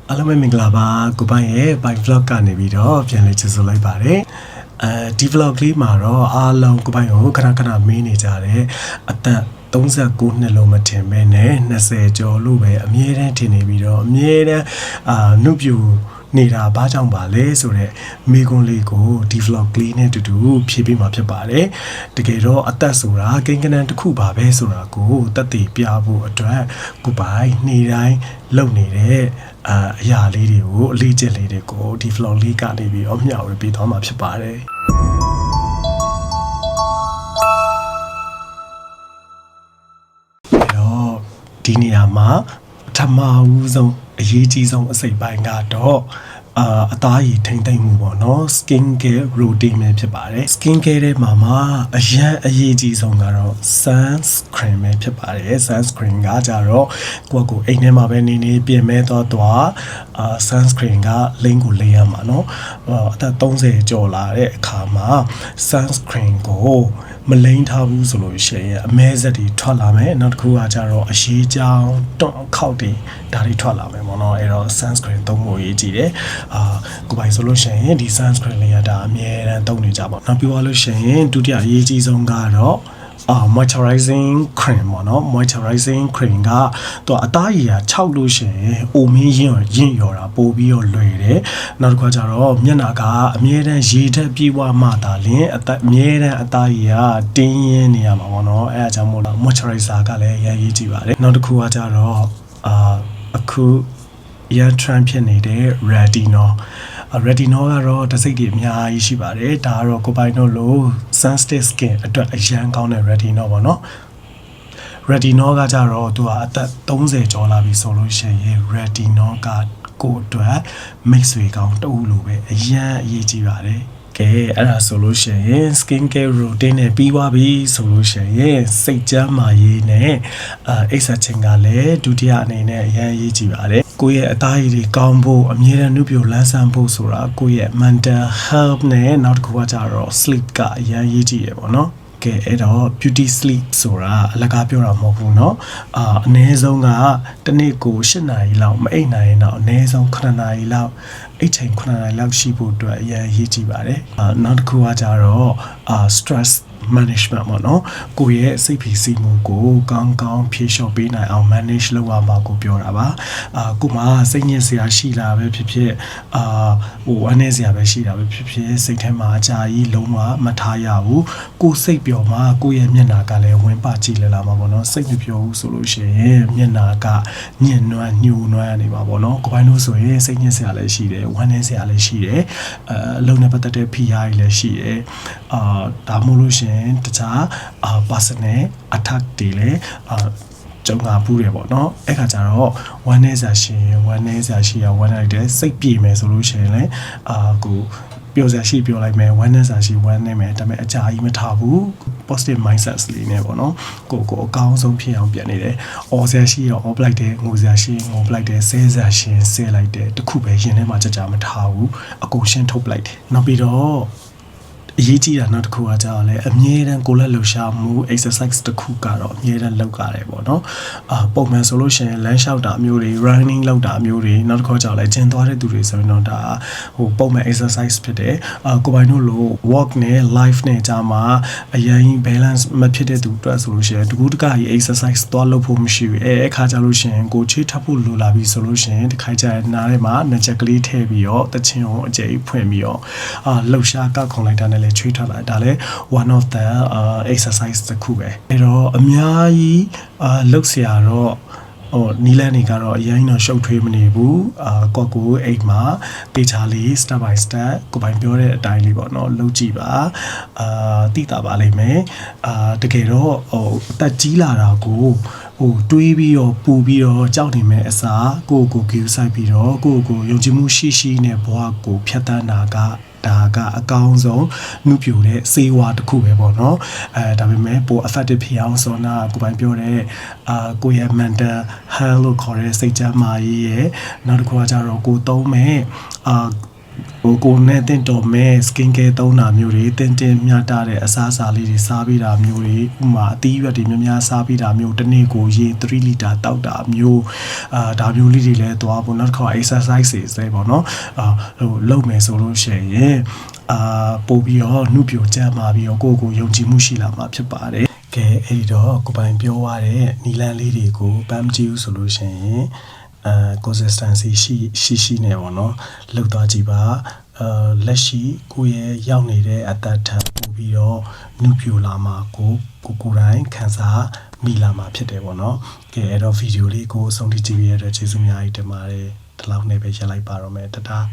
အားလုံးပဲမင်္ဂလာပါကိုပိုင်ရဲ့ by vlog ကနေပြီးတော့ပြန်လည်ကြိုဆိုလိုက်ပါတယ်ဒီ vlog လေးမှာတော့အားလုံးကိုပိုင်ကိုခဏခဏမေးနေကြတယ်အသက်39နှစ်လုံးမထင်ပဲနဲ့20ကျော်လို့ပဲအမြဲတမ်းထင်နေပြီးတော့အမြဲတမ်းနှုတ်ပြူနေတာဘာကြောင့်ပါလဲဆိုတော့မိကွန်းလေးကိုဒီ vlog လေးနဲ့တူတူဖြည့်ပေးမှာဖြစ်ပါတယ်တကယ်တော့အသက်ဆိုတာကိန်းကနန်းတစ်ခုပါပဲဆိုတာကိုတက်တည်ပြဖို့အတွက်ကိုပိုင်နေ့တိုင်းလုပ်နေတဲ့အရာလေးတွေကိုအလေးကျင့်လေးတွေကိုဒီ vlog လေးကနေပြီးတော့မျှဝေပေးသွားမှာဖြစ်ပါတယ်ဒီနေရာမှာပထမဦးဆုံးအရေးကြီးဆုံးအစိတ်ပိုင်းကတော့အသားရည်ထိမ့်သိမ့်မှုပေါ့နော် skin care routine ပဲဖြစ်ပါတယ် skin care ထဲမှာအရေးကြီးဆုံးကတော့ sunscreen ပဲဖြစ်ပါတယ် sunscreen ကကြတော့ကိုယ့်အိမ်ထဲမှာပဲနေပြင်မဲသွား sunscreen က link ကိုလေးရမှာနော်အသက်30ကျော်လာတဲ့အခါမှာ sunscreen ကိုမလိမ့်ထားဘူးဆိုလို့ရှိရင်အမဲဆက်တွေထွက်လာမယ်နောက်တစ်ခုကကြတော့အရေးကြောင်းတွန့်ခောက်တွေဒါတွေထွက်လာမယ်ပေါ့နော်အဲ့တော့ sunscreen သုံးဖို့အရေးကြီးတယ်ကိုပိုင်ဆိုလို့ရှိရင်ဒီ sunscreen လေးကဒါအမြဲတမ်းသုံးနေကြပါနောက်ပြောလို့ရှိရင်ဒုတိယအရေးကြီးဆုံးကတော့moisturizing cream ပေါ့နော် moisturizing cream ကသူအသားရည်6လို့ရှိရင်အိုမင်းရင့်ရော်တာပို့ပြီးတော့လွယ်တယ်နောက်တစ်ခါကျတော့မျက်နှာကအမြဲတမ်းရေထက်ပြေဝမှသာလျှင်အမြဲတမ်းအသားရည်တင်းရင်းနေရမှာပေါ့နော်အဲအကြောင်းမို့လို့ moisturizer ကလည်းရရေးကြည့်ပါတယ်နောက်တစ်ခုကကျတော့အခုရန် trend ဖြစ်နေတဲ့ retinol ကတော့တစ်စိတ်တွေအများကြီးရှိပါတယ်ဒါကတော့ကိုပိုင်တို့လို့ sensitive skin အတွက်အရန်ကောင်းတဲ့ retinol ပေါ့နော် retinol ကကြတော့သူကအသက်30ကျော်လာပြီဆိုလို့ရှိရင် retinol ကကိုယ်အတွက် mix တွေကောင်းတူလို့ပဲအရန်အရေးကြီးပါတယ်ကဲအဲ့ဒါဆိုလို့ရှိရင် skin care routine နဲ့ပြီးသွားပြီဆိုလို့ရှိရင်စိတ်ကျန်းမာရေးနဲ့အိပ်စက်ခြင်းကလည်းဒုတိယအနေနဲ့အရင်ရေးကြည့်ပါတယ်ကိုယ့်ရဲ့အသားရည်တွေကောင်းဖို့အမြဲတမ်းနှုတ်ပြလန်းဆန်းဖို့ဆိုတာကိုယ့်ရဲ့ mental health နဲ့နောက်တစ်ခုကကြတော့ sleep ကအရင်ရေးကြည့်ရပေါ့နော်ကဲအဲ့တော့ beauty sleep ဆိုတာအလကားပြောတာမဟုတ်ဘူးเนาะအနည်းဆုံးကတစ်နေ့ကို8နာရီလောက်မအိပ်နိုင်ရင်တော့အနည်းဆုံး9နာရီလောက်အိတ်ချိန်9နာရီလောက်ရှိဖို့အတွက်အရင်ရေးကြည့်ပါတယ်နောက်တစ်ခုကကြတော့ stress management ပေါ့နော်ကိုယ့်ရဲ့စိတ်ဖိစီးမှုကိုကောင်းဖြေလျှော့ပေးနိုင်အောင် manage လုပ်ရမှာကိုပြောတာပါကိုမှစိတ်ညစ်စရာရှိလာပဲဖြစ်ဝမ်းနည်းစရာပဲရှိတာပဲဖြစ်စိတ်ထဲမှာအကြာကြီးလုံးဝမထားရဘူးကိုစိတ်ပျော်မှကိုယ့်ရဲ့မျက်နှာကလည်းဝင်ပကြည့်လာမှာပေါ့နော်စိတ်မပျော်ဘူးဆိုလို့ရှိရင်မျက်နှာကညှဉ်းနှွမ်းညှိုးနှွမ်းနေမှာပေါ့နော်ကိုပိုင်းလို့ဆိုရင်စိတ်ညစ်စရာလည်းရှိတယ်ဝမ်းနည်းစရာလည်းရှိတယ်အလုံးနဲ့ပတ်သက်တဲ့ဖိအားတွေလည်းရှိတယ်ဒါမှမဟုတ်လို့ရှိရင်တခြားpersonal attack တွေလည်းကြုံလာဘူးတယ်ပေါ့နော်အဲ့ခါကျတော့ဝမ်းနည်းစရာရှိရဝမ်းနည်းလိုက်တယ်စိတ်ပြေမယ်ဆိုလို့ရှိရင်လည်းကိုပြောစရာရှိပြောလိုက်မယ်ဝမ်းနည်းစရာရှိဝမ်းနည်းမယ်ဒါပေမဲ့အကြာကြီးမထားဘူး positive mindset လေးနဲ့ပေါ့နော်ကိုအကောင်းဆုံးဖြစ်အောင်ပြန်နေတယ်အော်စရာရှိရောအော်ပလိုက်တယ်ငိုစရာရှိငိုပလိုက်တယ်ဆဲစရာရှိဆဲလိုက်တယ်တခုပဲရင်ထဲမှာကြာမထားဘူးအကုန်ရှင်းထုတ်ပလိုက်တယ်နောက်ပြီးတော့အရေးကြီးတာနောက်တစ်ခုကကြာလဲအမြဲတမ်းကိုလက်လှူရှာမှု exercise တစ်ခုကတော့အမြဲတမ်းလုပ်ရတယ်ပေါ့နော်ပုံမှန်ဆိုလို့ရှိရင်လမ်းလျှောက်တာမျိုးတွေ running လုပ်တာမျိုးတွေနောက်တစ်ခါကြာလဲကျင်သွားတဲ့သူတွေဆိုရင်တော့ဒါပုံမှန် exercise ဖြစ်တယ်ကိုပိုင်တို့လို့ walk နဲ့ life နဲ့ကြာမှာအရင် balance မဖြစ်တဲ့သူအတွက်ဆိုလို့ရှိရင်တကူးတကကြီး exercise သွားလုပ်ဖို့မရှိဘူးအခါကြာလို့ရှိရင်ကိုချေးထပ်ဖို့လိုလာပြီဆိုလို့ရှိရင်တစ်ခါကြာနားထဲမှာနှစ်ချက်ကလေးထည့်ပြီးတော့တချင်အောင်အကျိဖွင့်ပြီးတော့လှူရှာကောက်ခုံလိုက်တာနဲ့ချွေးထွက်လာဒါလည်း one of the exercise တစ်ခုပဲအဲ့တော့အများကြီးလှုပ်เสียတော့နီလန်တွေကတော့အရင်တော့ရှုပ်ထွေးမနေဘူးကိုအိမ်မှာတေချာလေး step by step ကိုပိုင်ပြောတဲ့အတိုင်းလေးပေါ့နော်လုပ်ကြည့်ပါသိတာပါလိမ့်မယ်တကယ်တော့အသက်ကြီးလာတာကိုတွေးပြီးတော့ပူပြီးတော့ကြောက်နေမဲ့အစားကိုဂူဆိုင်ပြီးတော့ကိုယုံကြည်မှုရှိနဲ့ဘဝကိုဖြတ်သန်းတာကဒါကအကောင်းဆုံးနှုတ်ပြတဲ့စေဝါတစ်ခုပဲပေါ့နော်ဒါပေမဲ့ပို effective ဖြစ်အောင်ဆိုတော့ကိုပိုင်ပြောတဲ့ကိုရဲ့ mental health လို့ခေါ်တဲ့စိတ်ကျန်းမာရေးရဲ့နောက်တစ်ခုကကြတော့ကိုသုံးမဲ့ ကိုနဲ့တင့်တော်မဲ့ skin care သုံးတာမျိုးတွေတင်းမြတာတဲ့အစားအစာလေးတွေစားပြီးတာမျိုးတွေဥမာအသီးရွက်တွေများများစားပြီးတာမျိုးတစ်နေ့ကိုရေ3လီတာတောက်တာမျိုးဒါမျိုးလေးတွေလည်းသွားပေါ့နောက်တစ်ခါ exercise တွေစေပေါ့နော်လုပ်မယ်ဆိုလို့ရှိရင်ပို့ပြီးတော့နှုတ်ပြကြမ်းมาပြီးတော့ကိုယုံကြည်မှုရှိလာမှာဖြစ်ပါတယ်ကဲအဲ့ဒီတော့ကိုပိုင်ပြောရတဲ့နီလန်းလေးတွေကိုပန်းမကြည့်ဘူးဆိုလို့ရှိရင် consistency ရှိနေပေါ့နော်လောက်သွားကြည့်ပါလက်ရှိကိုရဲ့ရောက်နေတဲ့အသက်ထံပို့ပြီးတော့နှုတ်ပြလာမှာကိုယ်တိုင်ခံစားမိလာမှာဖြစ်တယ်ပေါ့နော်ကဲအဲ့တော့ဗီဒီယိုလေးကိုအဆုံးထိကြည့်ရတဲ့ကျေးဇူးအများကြီးတင်ပါတယ်ဒီလောက်နဲ့ပဲရပ်လိုက်ပါတော့မယ်တတား